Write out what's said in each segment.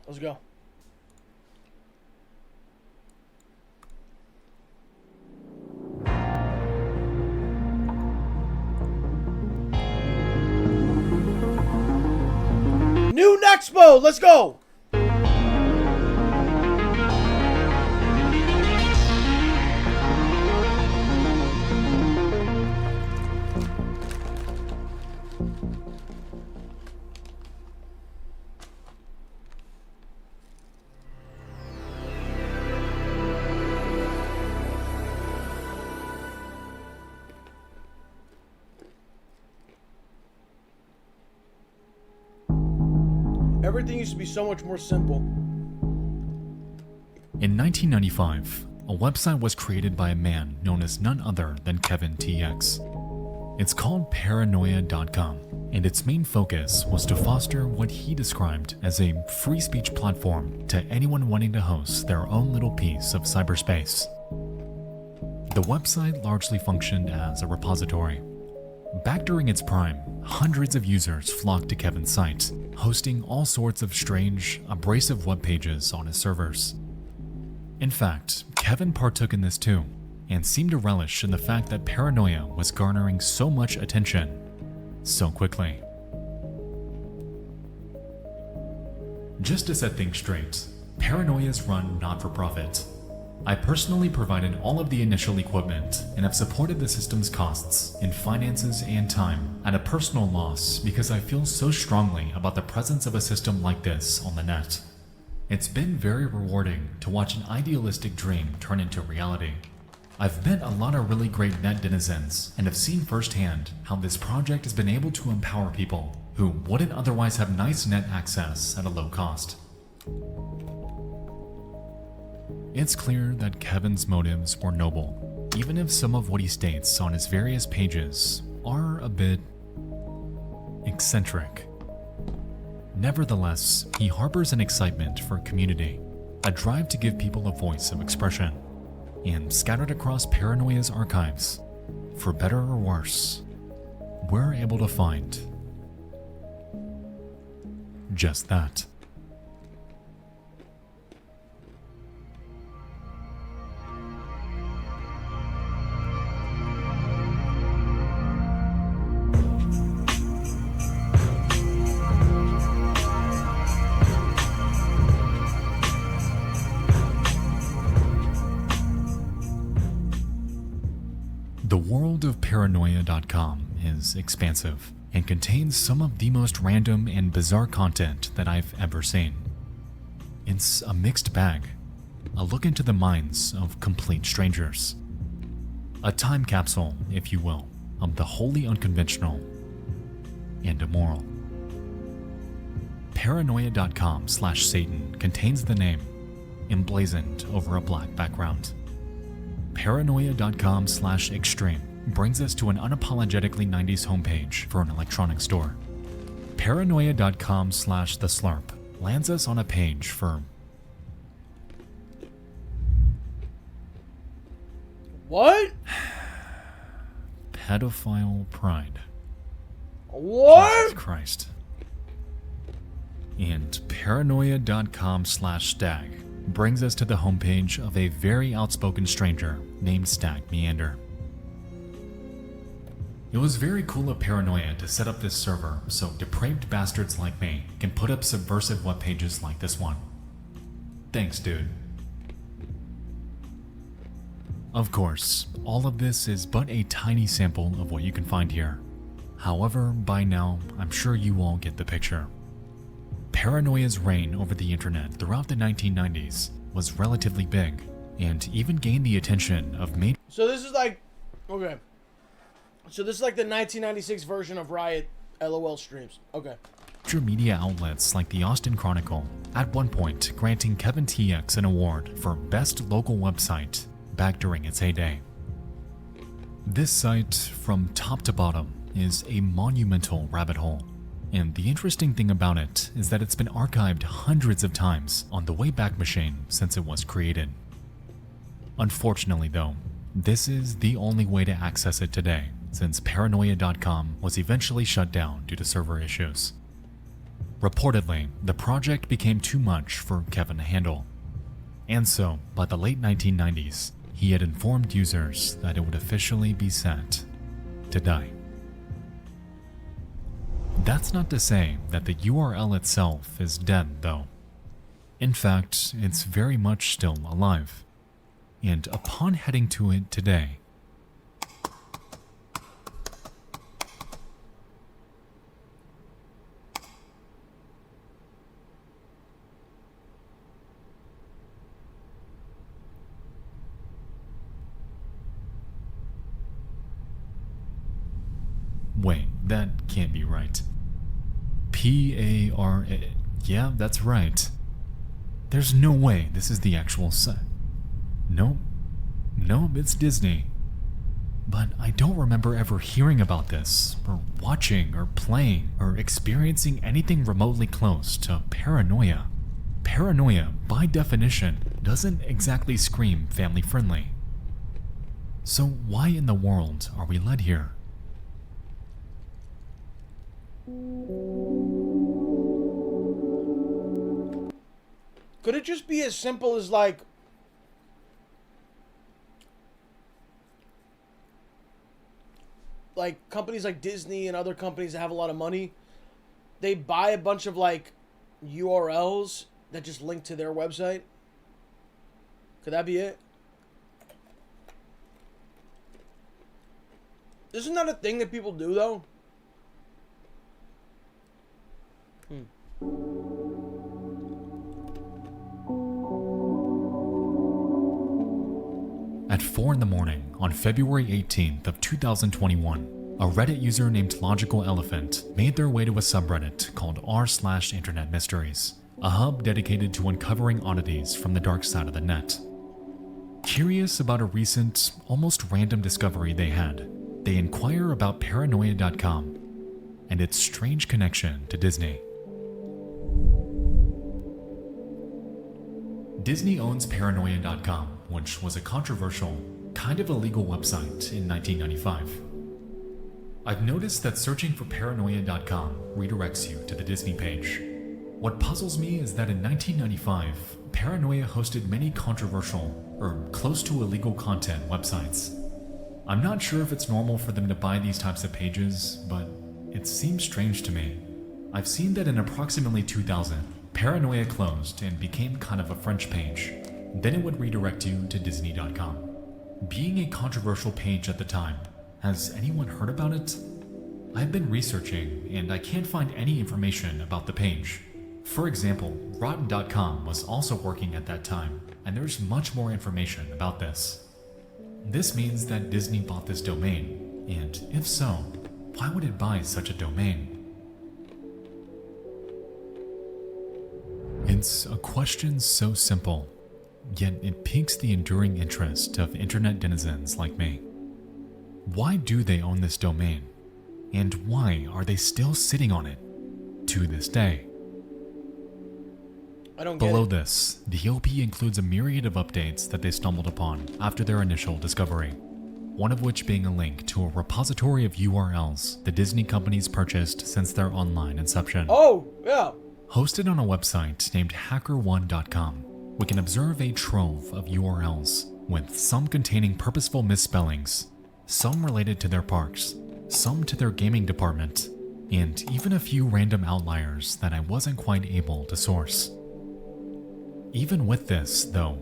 Let's go. New Nexpo, let's go. Everything used to be so much more simple. In 1995, a website was created by a man known as none other than Kevin TX. It's called Paranoia.com, and its main focus was to foster what he described as a free speech platform to anyone wanting to host their own little piece of cyberspace. The website largely functioned as a repository. Back during its prime, hundreds of users flocked to Kevin's site, hosting all sorts of strange, abrasive web pages on his servers. In fact, Kevin partook in this too, and seemed to relish in the fact that Paranoia was garnering so much attention so quickly. Just to set things straight, Paranoia is run not for profit. I personally provided all of the initial equipment and have supported the system's costs in finances and time at a personal loss because I feel so strongly about the presence of a system like this on the net. It's been very rewarding to watch an idealistic dream turn into reality. I've met a lot of really great net denizens and have seen firsthand how this project has been able to empower people who wouldn't otherwise have nice net access at a low cost. It's clear that Kevin's motives were noble, even if some of what he states on his various pages are a bit eccentric. Nevertheless, he harbors an excitement for community, a drive to give people a voice of expression, and scattered across Paranoia's archives, for better or worse, we're able to find just that. The world of Paranoia.com is expansive and contains some of the most random and bizarre content that I've ever seen. It's a mixed bag, a look into the minds of complete strangers. A time capsule, if you will, of the wholly unconventional and immoral. Paranoia.com/Satan contains the name emblazoned over a black background. Paranoia.com/Extreme brings us to an unapologetically 90s homepage for an electronics store. Paranoia.com/The Slurp lands us on a page for What? pedophile pride. What? Jesus Christ. And Paranoia.com/Stag brings us to the homepage of a very outspoken stranger named Stag Meander. It was very cool of Paranoia to set up this server so depraved bastards like me can put up subversive web pages like this one. Thanks, dude. Of course, all of this is but a tiny sample of what you can find here. However, by now, I'm sure you all get the picture. Paranoia's reign over the internet throughout the 1990s was relatively big, and even gained the attention of major So this is like, okay. So this is like the 1996 version of Riot LOL streams. Okay. media outlets like the Austin Chronicle, at one point granting Kevin TX an award for Best Local Website back during its heyday. This site, from top to bottom, is a monumental rabbit hole. And the interesting thing about it is that it's been archived hundreds of times on the Wayback Machine since it was created. Unfortunately though, this is the only way to access it today, since Paranoia.com was eventually shut down due to server issues. Reportedly, the project became too much for Kevin to handle. And so, by the late 1990s, he had informed users that it would officially be set to die. That's not to say that the URL itself is dead, though. In fact, it's very much still alive. And upon heading to it today, wait, that can't be right. P-A-R-A, yeah, that's right. There's no way this is the actual set. Nope, it's Disney. But I don't remember ever hearing about this, or watching, or playing, or experiencing anything remotely close to paranoia. Paranoia, by definition, doesn't exactly scream family-friendly. So why in the world are we led here? Could it just be as simple as like companies like Disney and other companies that have a lot of money, they buy a bunch of like URLs that just link to their website? Could that be it? Isn't that a thing that people do though? At 4 in the morning on February 18th of 2021, a Reddit user named Logical Elephant made their way to a subreddit called r/Internet Mysteries, a hub dedicated to uncovering oddities from the dark side of the net. Curious about a recent, almost random discovery they had, they inquire about Paranoia.com and its strange connection to Disney. Disney owns Paranoia.com, which was a controversial, kind of illegal website in 1995. I've noticed that searching for Paranoia.com redirects you to the Disney page. What puzzles me is that in 1995, Paranoia hosted many controversial, or close to illegal content websites. I'm not sure if it's normal for them to buy these types of pages, but it seems strange to me. I've seen that in approximately 2000, Paranoia closed and became kind of a French page. Then it would redirect you to Disney.com. Being a controversial page at the time, has anyone heard about it? I've been researching and I can't find any information about the page. For example, Rotten.com was also working at that time, and there's much more information about this. This means that Disney bought this domain, and if so, why would it buy such a domain? It's a question so simple, yet it piques the enduring interest of internet denizens like me. Why do they own this domain? And why are they still sitting on it to this day? I don't get Below it. this, the OP includes a myriad of updates that they stumbled upon after their initial discovery, one of which being a link to a repository of URLs the Disney companies purchased since their online inception. Oh, yeah. Hosted on a website named HackerOne.com, we can observe a trove of URLs, with some containing purposeful misspellings, some related to their parks, some to their gaming department, and even a few random outliers that I wasn't quite able to source. Even with this, though,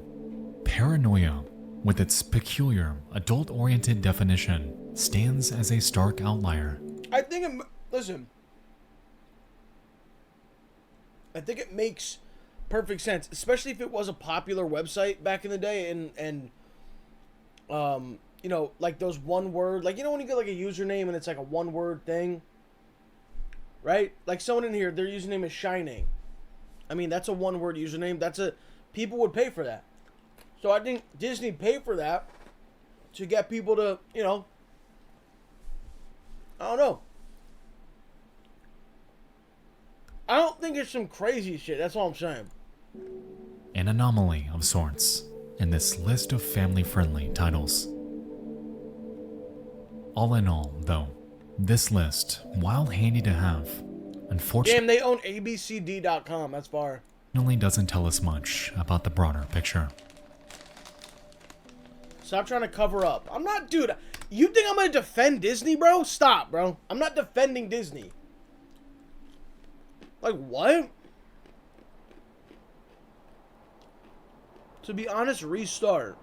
Paranoia, with its peculiar, adult-oriented definition, stands as a stark outlier. I think I think it makes perfect sense, especially if it was a popular website back in the day, and you know, like those one word, like, you know, when you get like a username and it's like a one word thing, right? Like someone in here, their username is Shining. I mean, that's a one word username. People would pay for that. So I think Disney paid for that to get people to, you know, I don't know. I don't think it's some crazy shit. That's all I'm saying. An anomaly of sorts in this list of family-friendly titles. All in all, though, this list, while handy to have, unfortunately Damn, they own abcd.com. That's far. doesn't tell us much about the broader picture. Stop trying to cover up. I'm not, dude. You think I'm gonna defend Disney, bro? Stop, bro. I'm not defending Disney. Like, what? To be honest, restart.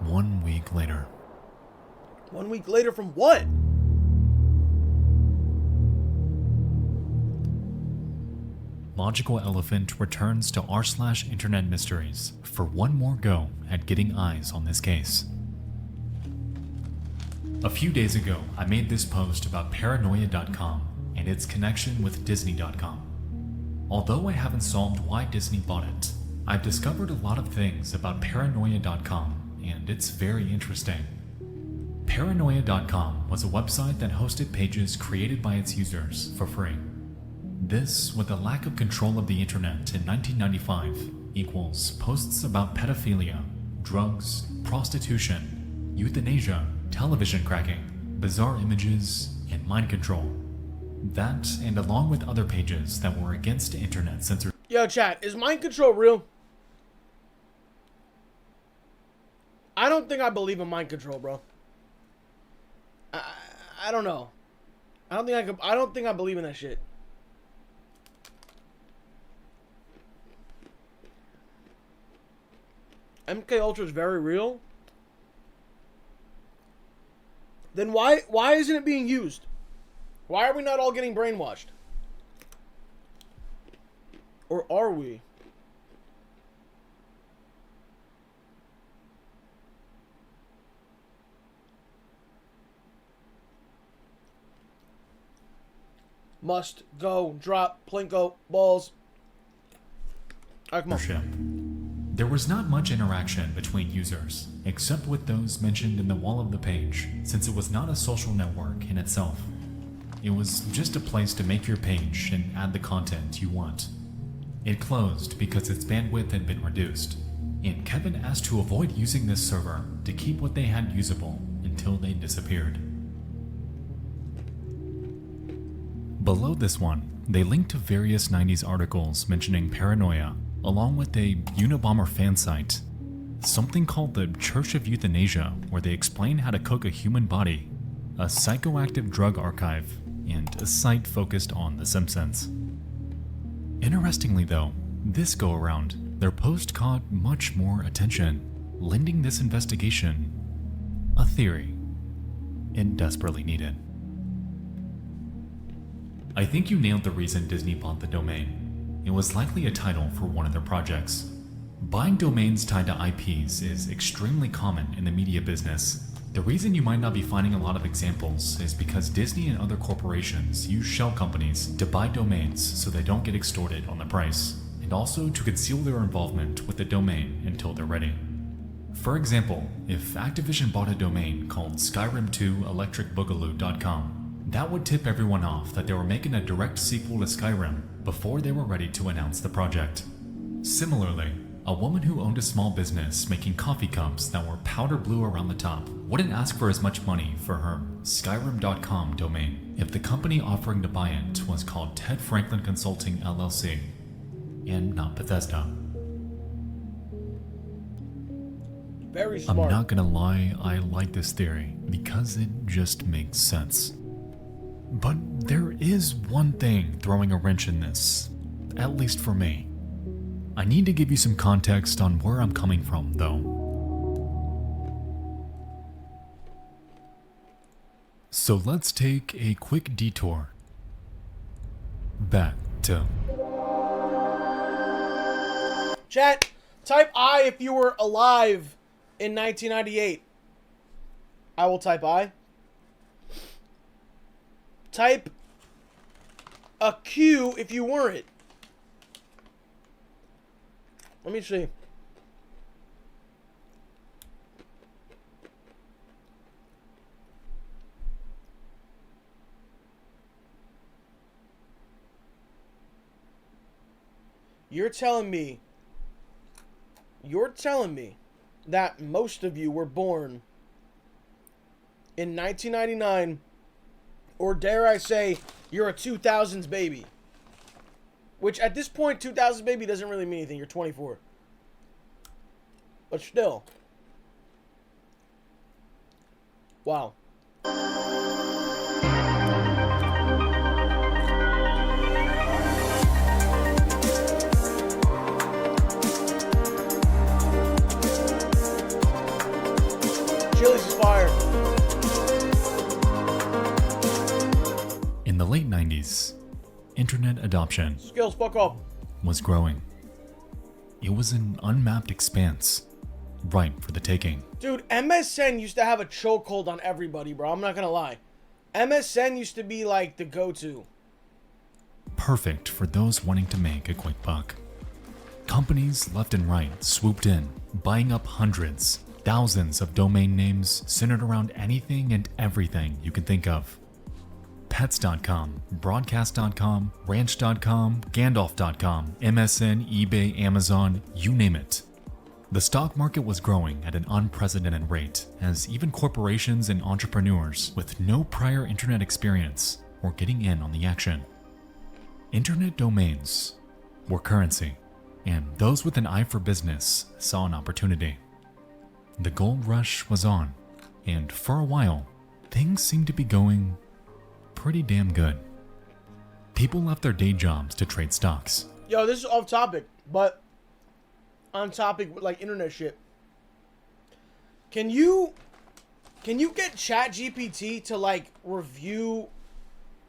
One week later. 1 week later from what? Logical Elephant returns to r/Internet Mysteries for one more go at getting eyes on this case. A few days ago, I made this post about Paranoia.com and its connection with Disney.com. Although I haven't solved why Disney bought it, I've discovered a lot of things about Paranoia.com, and it's very interesting. Paranoia.com was a website that hosted pages created by its users for free. This, with the lack of control of the internet in 1995, equals posts about pedophilia, drugs, prostitution, euthanasia, television cracking, bizarre images, and mind control. That, and along with other pages that were against internet censorship. Yo, chat, is mind control real? I don't think I believe in mind control, bro. I don't know. I don't think I believe in that shit. MK Ultra is very real. Then why isn't it being used? Why are we not all getting brainwashed? Or are we? Must go drop Plinko balls. All right, come on. There was not much interaction between users, except with those mentioned in the wall of the page, since it was not a social network in itself. It was just a place to make your page and add the content you want. It closed because its bandwidth had been reduced, and Kevin asked to avoid using this server to keep what they had usable until they disappeared. Below this one, they linked to various 90s articles mentioning paranoia, along with a Unabomber fan site, something called the Church of Euthanasia, where they explain how to cook a human body, a psychoactive drug archive, and a site focused on The Simpsons. Interestingly though, this go around, their post caught much more attention, lending this investigation a theory it desperately needed. I think you nailed the reason Disney bought the domain. It was likely a title for one of their projects. Buying domains tied to IPs is extremely common in the media business. The reason you might not be finding a lot of examples is because Disney and other corporations use shell companies to buy domains so they don't get extorted on the price, and also to conceal their involvement with the domain until they're ready. For example, if Activision bought a domain called Skyrim2electricboogaloo.com, that would tip everyone off that they were making a direct sequel to Skyrim before they were ready to announce the project. Similarly, a woman who owned a small business making coffee cups that were powder blue around the top wouldn't ask for as much money for her Skyrim.com domain if the company offering to buy it was called Ted Franklin Consulting LLC and not Bethesda. Very smart. I'm not gonna lie, I like this theory because it just makes sense. But there is one thing throwing a wrench in this, at least for me. I need to give you some context on where I'm coming from, though. So let's take a quick detour back to... Chat, type I if you were alive in 1998. I will type I. Type a Q if you weren't. Let me see. You're telling me that most of you were born in 1999, or dare I say, you're a 2000s baby. Which at this point, 2000s baby doesn't really mean anything. You're 24. But still. Wow. Chili's is fire. In the late 90s, internet adoption Skills, fuck off. was growing. It was an unmapped expanse, ripe for the taking. Dude, MSN used to have a chokehold on everybody, bro. I'm not gonna lie. MSN used to be like the go-to. Perfect for those wanting to make a quick buck. Companies left and right swooped in, buying up hundreds, thousands of domain names centered around anything and everything you can think of. Pets.com, Broadcast.com, Ranch.com, Gandalf.com, MSN, eBay, Amazon, you name it. The stock market was growing at an unprecedented rate as even corporations and entrepreneurs with no prior internet experience were getting in on the action. Internet domains were currency, and those with an eye for business saw an opportunity. The gold rush was on, and for a while, things seemed to be going pretty damn good. People left their day jobs to trade stocks. Yo, this is off topic, but on topic with like internet shit. Can you get ChatGPT to like review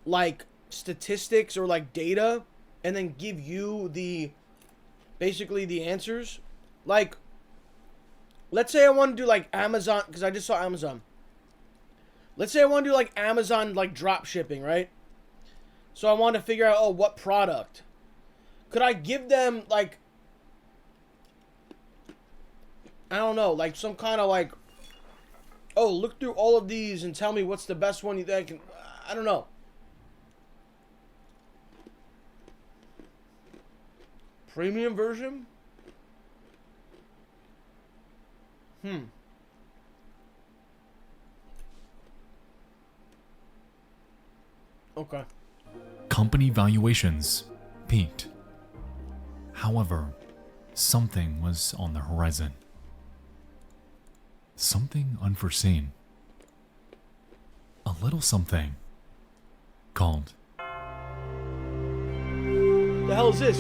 like statistics or like data and then give you the basically the answers? Like, let's say I want to do like Amazon, because I just saw Amazon. Let's say I want to do like Amazon like drop shipping, right? So I want to figure out, oh, what product. Could I give them like, I don't know, like some kind of like, oh, look through all of these and tell me what's the best one you think? I don't know. Premium version? Okay. Company valuations peaked. However, something was on the horizon. Something unforeseen. A little something called The hell is this?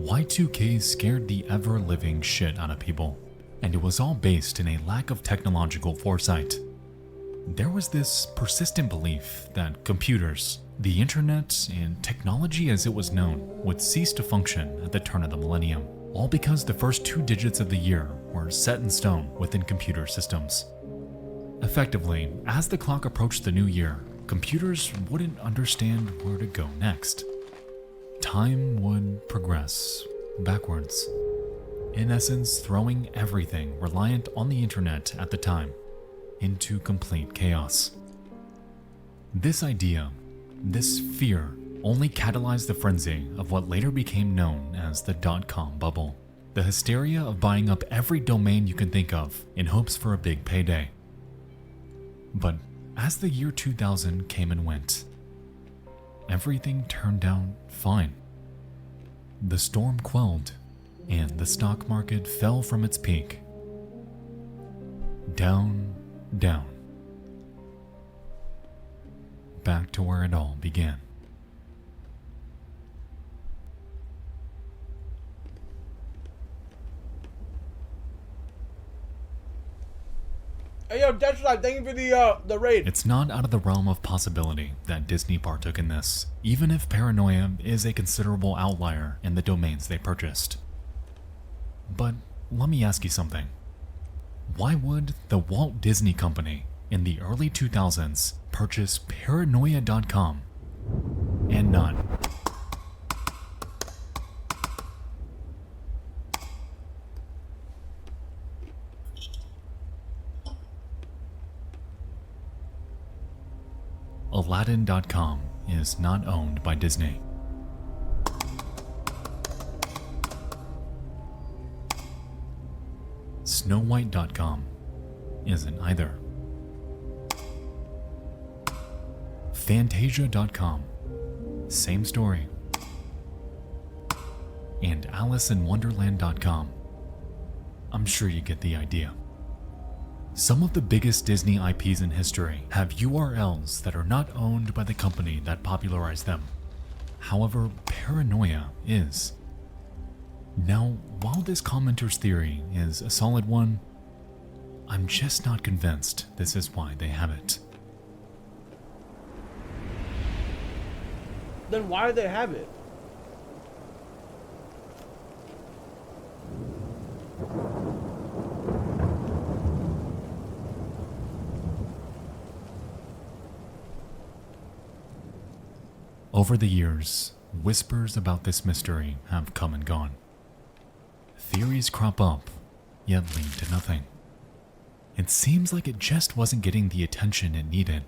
Y2K scared the ever-living shit out of people, and it was all based in a lack of technological foresight. There was this persistent belief that computers, the internet, and technology as it was known would cease to function at the turn of the millennium, all because the first 2 digits of the year were set in stone within computer systems. Effectively, as the clock approached the new year, computers wouldn't understand where to go next. Time would progress backwards, in essence throwing everything reliant on the internet at the time into complete chaos. This idea, this fear, only catalyzed the frenzy of what later became known as the dot-com bubble, the hysteria of buying up every domain you can think of in hopes for a big payday. But as the year 2000 came and went, everything turned out fine. The storm quelled, and the stock market fell from its peak. Down, down. Back to where it all began. Hey, yo, Deathstrike, thank you for the raid. It's not out of the realm of possibility that Disney partook in this, even if Paranoia is a considerable outlier in the domains they purchased. But let me ask you something. Why would the Walt Disney Company in the early 2000s purchase Paranoia.com and not Aladdin.com is not owned by Disney. SnowWhite.com isn't either. Fantasia.com, same story. And AliceInWonderland.com. I'm sure you get the idea. Some of the biggest Disney IPs in history have URLs that are not owned by the company that popularized them. However, Paranoia is. Now, while this commenter's theory is a solid one, I'm just not convinced this is why they have it. Then why do they have it? Over the years, whispers about this mystery have come and gone. Theories crop up, yet lead to nothing. It seems like it just wasn't getting the attention it needed.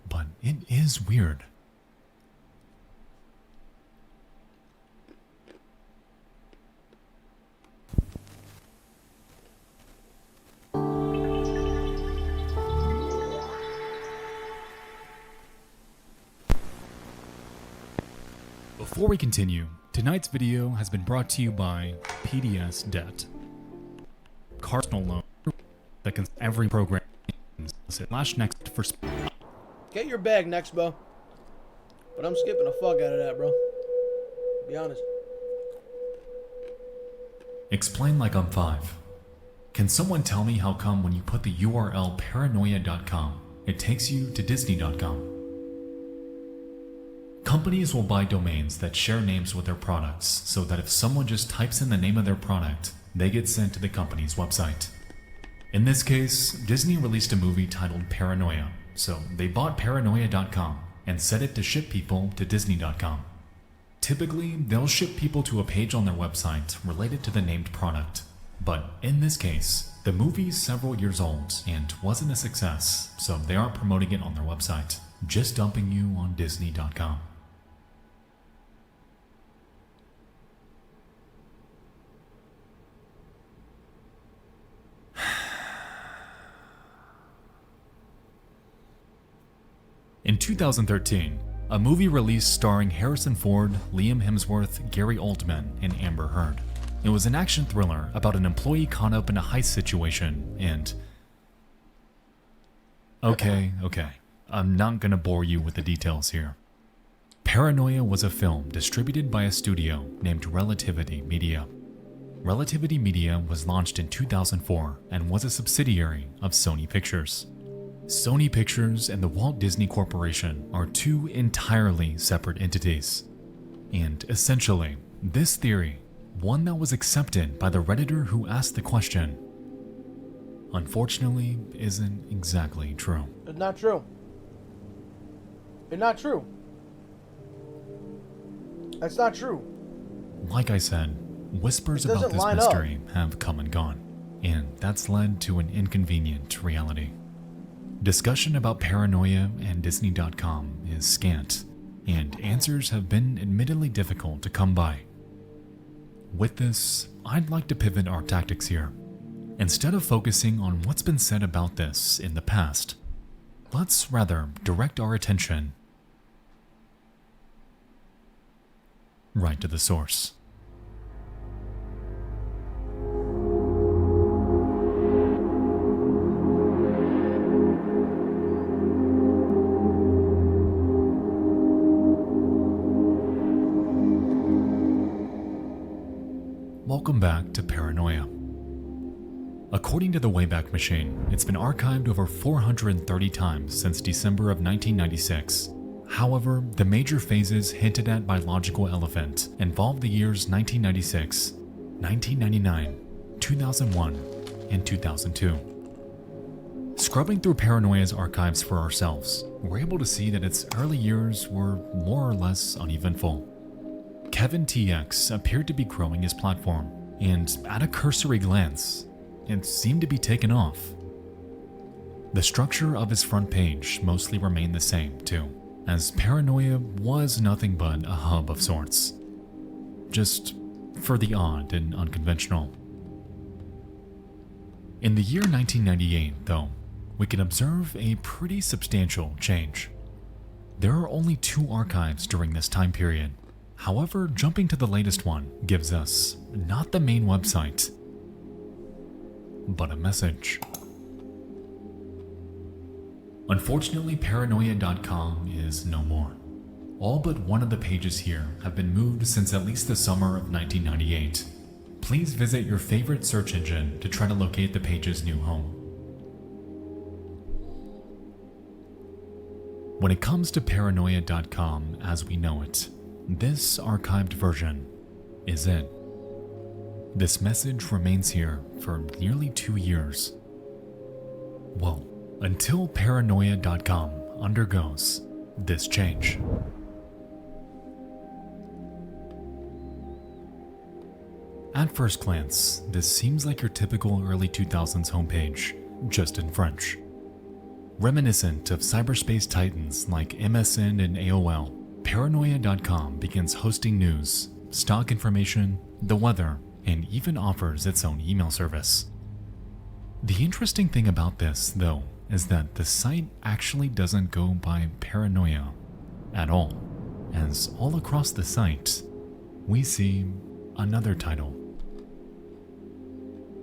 But it is weird. Before we continue, tonight's video has been brought to you by PDS Debt. Personal loan that can every program /next for Get your bag, Nexpo. But I'm skipping the fuck out of that, bro. Be honest. Explain like I'm 5. Can someone tell me how come when you put the URL paranoia.com, it takes you to disney.com? Companies will buy domains that share names with their products so that if someone just types in the name of their product, they get sent to the company's website. In this case, Disney released a movie titled Paranoia, so they bought paranoia.com and set it to ship people to disney.com. Typically, they'll ship people to a page on their website related to the named product. But in this case, the movie's several years old and wasn't a success, so they aren't promoting it on their website, just dumping you on disney.com. In 2013, a movie released starring Harrison Ford, Liam Hemsworth, Gary Oldman, and Amber Heard. It was an action thriller about an employee caught up in a heist situation and... Okay, I'm not gonna bore you with the details here. Paranoia was a film distributed by a studio named Relativity Media. Relativity Media was launched in 2004 and was a subsidiary of Sony Pictures. Sony Pictures and the Walt Disney Corporation are two entirely separate entities. And essentially, this theory, one that was accepted by the Redditor who asked the question, unfortunately isn't exactly true. It's not true. It's not true. That's not true. Like I said, whispers about this mystery have come and gone, and that's led to an inconvenient reality. Discussion about Paranoia and Disney.com is scant, and answers have been admittedly difficult to come by. With this, I'd like to pivot our tactics here. Instead of focusing on what's been said about this in the past, let's rather direct our attention right to the source. Welcome back to Paranoia. According to the Wayback Machine, it's been archived over 430 times since December of 1996. However, the major phases hinted at by Logical Elephant involved the years 1996, 1999, 2001, and 2002. Scrubbing through Paranoia's archives for ourselves, we're able to see that its early years were more or less uneventful. Kevin TX appeared to be growing his platform, and at a cursory glance, it seemed to be taken off. The structure of his front page mostly remained the same too, as Paranoia was nothing but a hub of sorts. Just for the odd and unconventional. In the year 1998, though, we can observe a pretty substantial change. There are only 2 archives during this time period. However, jumping to the latest one gives us not the main website, but a message. Unfortunately, paranoia.com is no more. All but one of the pages here have been moved since at least the summer of 1998. Please visit your favorite search engine to try to locate the page's new home. When it comes to paranoia.com as we know it, this archived version is it. This message remains here for nearly 2 years. Well, until paranoia.com undergoes this change. At first glance, this seems like your typical early 2000s homepage, just in French. Reminiscent of cyberspace titans like MSN and AOL, paranoia.com begins hosting news, stock information, the weather, and even offers its own email service. The interesting thing about this, though, is that the site actually doesn't go by paranoia at all, as all across the site, we see another title.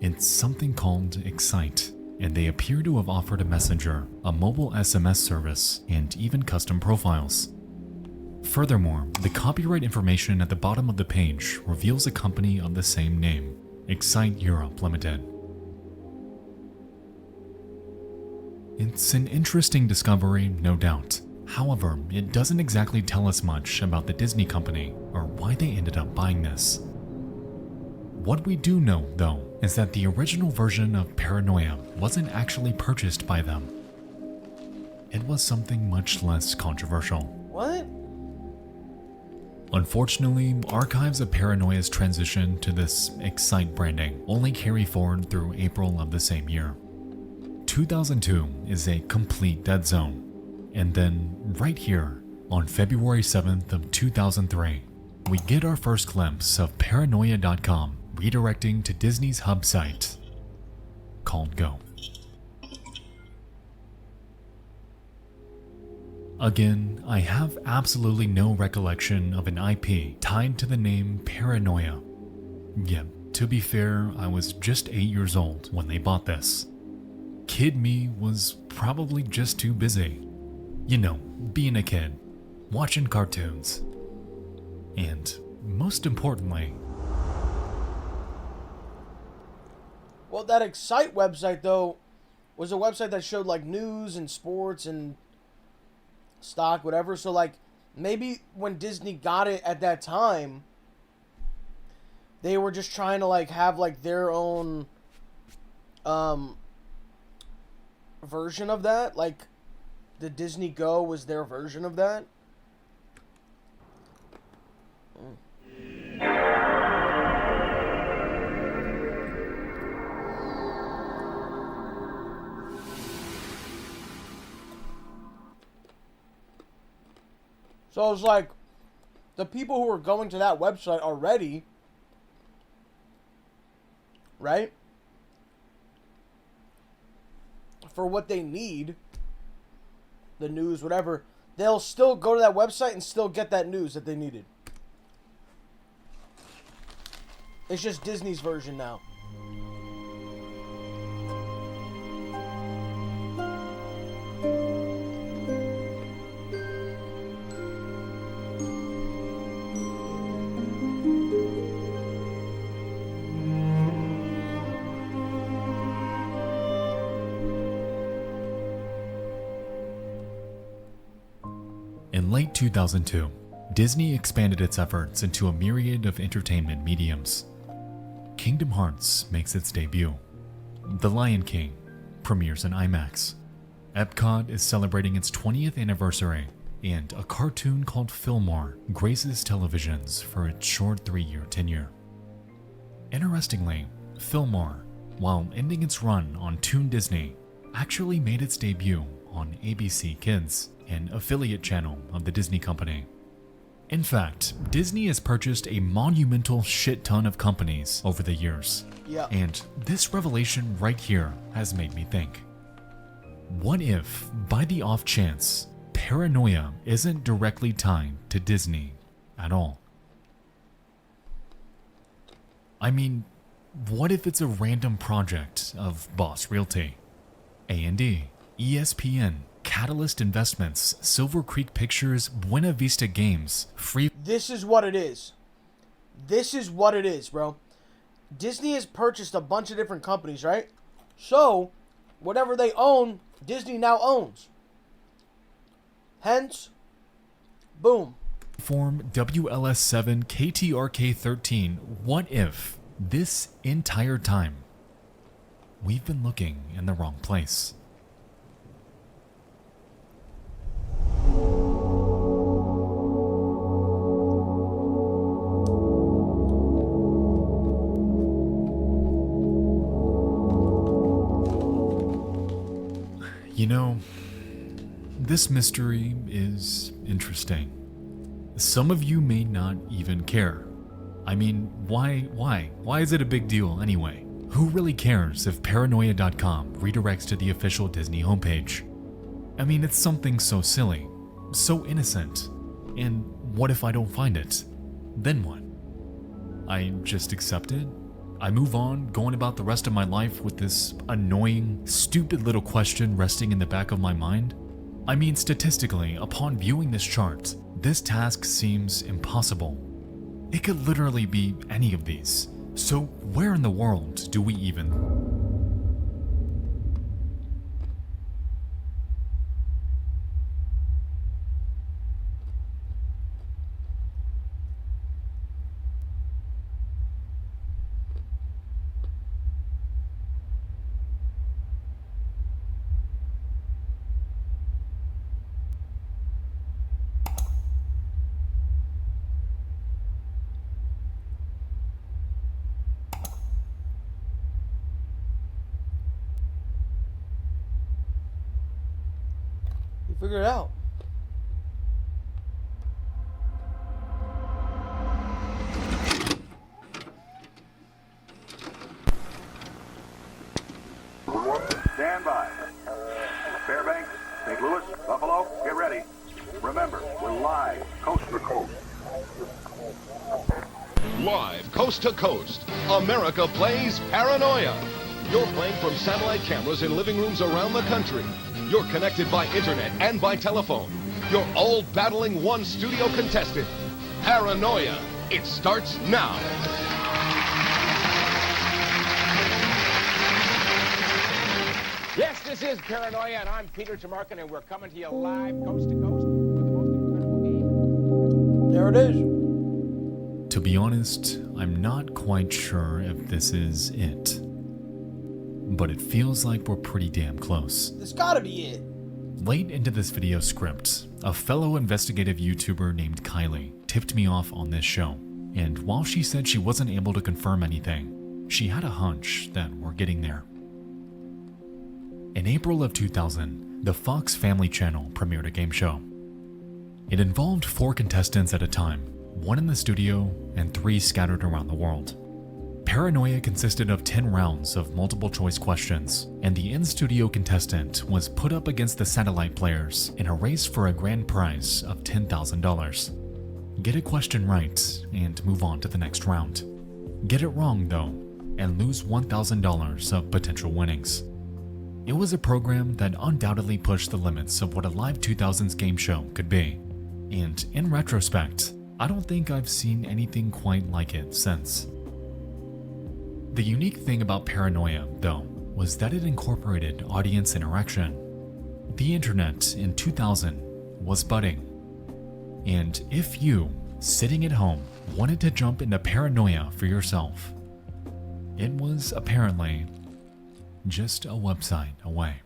It's something called Excite, and they appear to have offered a messenger, a mobile SMS service, and even custom profiles. Furthermore, the copyright information at the bottom of the page reveals a company of the same name, Excite Europe Limited. It's an interesting discovery, no doubt. However, it doesn't exactly tell us much about the Disney company or why they ended up buying this. What we do know, though, is that the original version of Paranoia wasn't actually purchased by them. It was something much less controversial. What? Unfortunately, archives of Paranoia's transition to this Excite branding only carry forward through April of the same year. 2002 is a complete dead zone, and then right here, on February 7th of 2003, we get our first glimpse of paranoia.com redirecting to Disney's hub site, called Go. Again, I have absolutely no recollection of an IP tied to the name Paranoia. Yet, to be fair, I was just 8 years old when they bought this. Kid me was probably just too busy. You know, being a kid, watching cartoons. And, most importantly... Well, that Excite website, though, was a website that showed, like, news and sports and stock, whatever. So, like, maybe when Disney got it at that time, they were just trying to, like, have, like, their own version of that. Like, the Disney Go was their version of that. So I was like, the people who were going to that website already, right? For what they need, the news, whatever, they'll still go to that website and still get that news that they needed. It's just Disney's version now. In late 2002, Disney expanded its efforts into a myriad of entertainment mediums. Kingdom Hearts makes its debut. The Lion King premieres in IMAX. Epcot is celebrating its 20th anniversary, and a cartoon called Fillmore graces televisions for its short 3-year tenure. Interestingly, Fillmore, while ending its run on Toon Disney, actually made its debut on ABC Kids, an affiliate channel of the Disney company. In fact, Disney has purchased a monumental shit ton of companies over the years. Yeah. And this revelation right here has made me think. What if, by the off chance, paranoia isn't directly tied to Disney at all? I mean, what if it's a random project of Boss Realty, A&E, ESPN, Catalyst Investments, Silver Creek Pictures, Buena Vista Games, Free... This is what it is. This is what it is, bro. Disney has purchased a bunch of different companies, right? So, whatever they own, Disney now owns. Hence, boom. Form WLS7 KTRK13. What if this entire time we've been looking in the wrong place? You know, this mystery is interesting. Some of you may not even care. I mean, why? Why is it a big deal anyway? Who really cares if paranoia.com redirects to the official Disney homepage? I mean, it's something so silly, so innocent. And what if I don't find it? Then what? I just accept it? I move on, going about the rest of my life with this annoying, stupid little question resting in the back of my mind? I mean, statistically, upon viewing this chart, this task seems impossible. It could literally be any of these. So where in the world do we even... You figure it out. Stand by. Fairbanks, St. Louis, Buffalo, get ready. Remember, we're live, coast to coast. Live, coast to coast, America plays Paranoia. You're playing from satellite cameras in living rooms around the country. You're connected by internet and by telephone. You're all battling one studio contestant. Paranoia. It starts now. Yes, this is Paranoia, and I'm Peter Tamarkin, and we're coming to you live, coast to coast, with the most incredible game. There it is. To be honest, I'm not quite sure if this is it. But it feels like we're pretty damn close. This gotta be it. Late into this video script, a fellow investigative YouTuber named Kylie tipped me off on this show. And while she said she wasn't able to confirm anything, she had a hunch that we're getting there. In April of 2000, the Fox Family Channel premiered a game show. It involved 4 contestants at a time, 1 in the studio and 3 scattered around the world. Paranoia consisted of 10 rounds of multiple choice questions, and the in-studio contestant was put up against the satellite players in a race for a grand prize of $10,000. Get a question right and move on to the next round. Get it wrong though, and lose $1,000 of potential winnings. It was a program that undoubtedly pushed the limits of what a live 2000s game show could be, and in retrospect, I don't think I've seen anything quite like it since. The unique thing about Paranoia, though, was that it incorporated audience interaction. The internet in 2000 was budding. And if you, sitting at home, wanted to jump into Paranoia for yourself, it was apparently just a website away.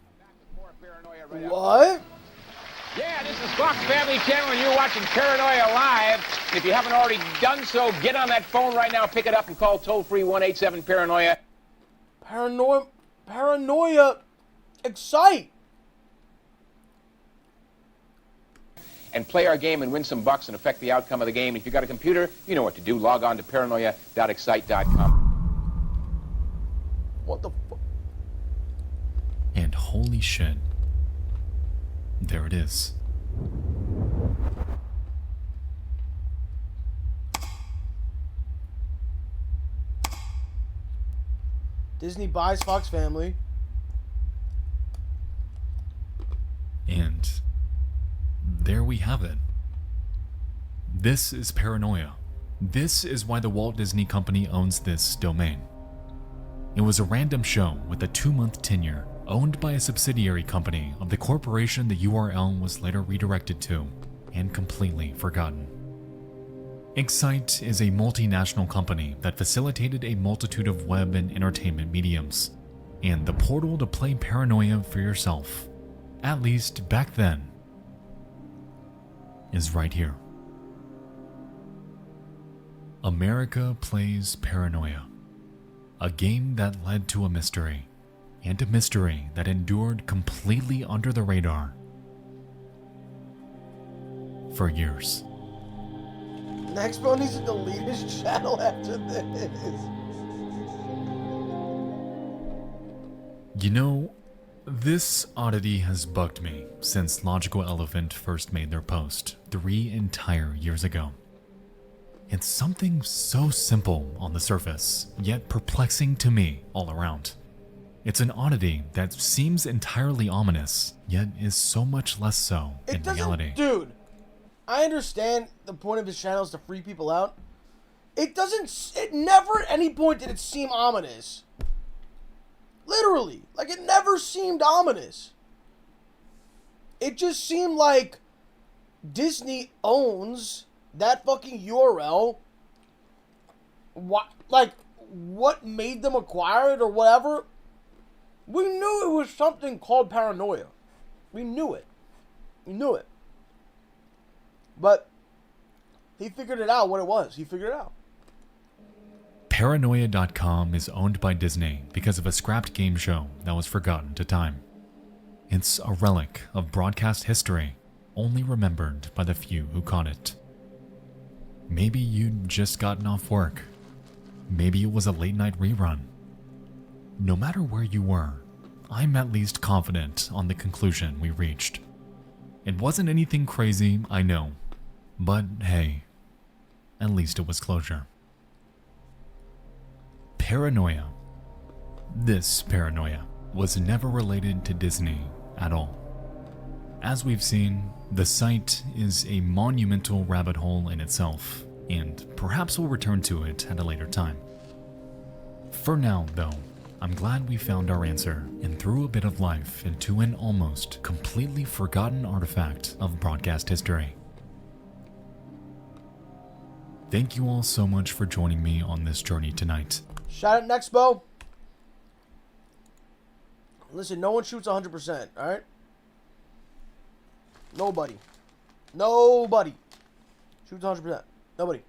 More Paranoia right What? Yeah, this is Fox Family Channel, and you're watching Paranoia Live. If you haven't already done so, get on that phone right now, pick it up, and call toll-free 187-PARANOIA. Paranoia. Excite. and play our game and win some bucks and affect the outcome of the game. If you've got a computer, you know what to do. Log on to paranoia.excite.com. What the fuck? And holy shit, there it is. Disney buys Fox Family. And there we have it. This is paranoia. This is why the Walt Disney Company owns this domain. It was a random show with a 2-month tenure, owned by a subsidiary company of the corporation the URL was later redirected to, and completely forgotten. Excite is a multinational company that facilitated a multitude of web and entertainment mediums, and the portal to play paranoia for yourself, at least back then, is right here. America Plays Paranoia, a game that led to a mystery, and a mystery that endured completely under the radar for years. Nexpo needs to delete his channel after this. You know, this oddity has bugged me since Logical Elephant first made their post 3 entire years ago. It's something so simple on the surface, yet perplexing to me all around. It's an oddity that seems entirely ominous, yet is so much less so in reality. Dude, I understand the point of his channel is to freak people out. It never at any point did it seem ominous. Literally. Like, it never seemed ominous. It just seemed like Disney owns that fucking URL. What made them acquire it or whatever? We knew it was something called paranoia. We knew it. We knew it. But he figured it out what it was. He figured it out. Paranoia.com is owned by Disney because of a scrapped game show that was forgotten to time. It's a relic of broadcast history, only remembered by the few who caught it. Maybe you'd just gotten off work. Maybe it was a late night rerun. No matter where you were, I'm at least confident on the conclusion we reached. It wasn't anything crazy, I know, but hey, at least it was closure. Paranoia. This paranoia was never related to Disney at all. As we've seen, the site is a monumental rabbit hole in itself, and perhaps we'll return to it at a later time. For now, though, I'm glad we found our answer and threw a bit of life into an almost completely forgotten artifact of broadcast history. Thank you all so much for joining me on this journey tonight. Shout out Nexpo. Listen, no one shoots 100%, alright? Nobody. Nobody shoots 100%. Nobody.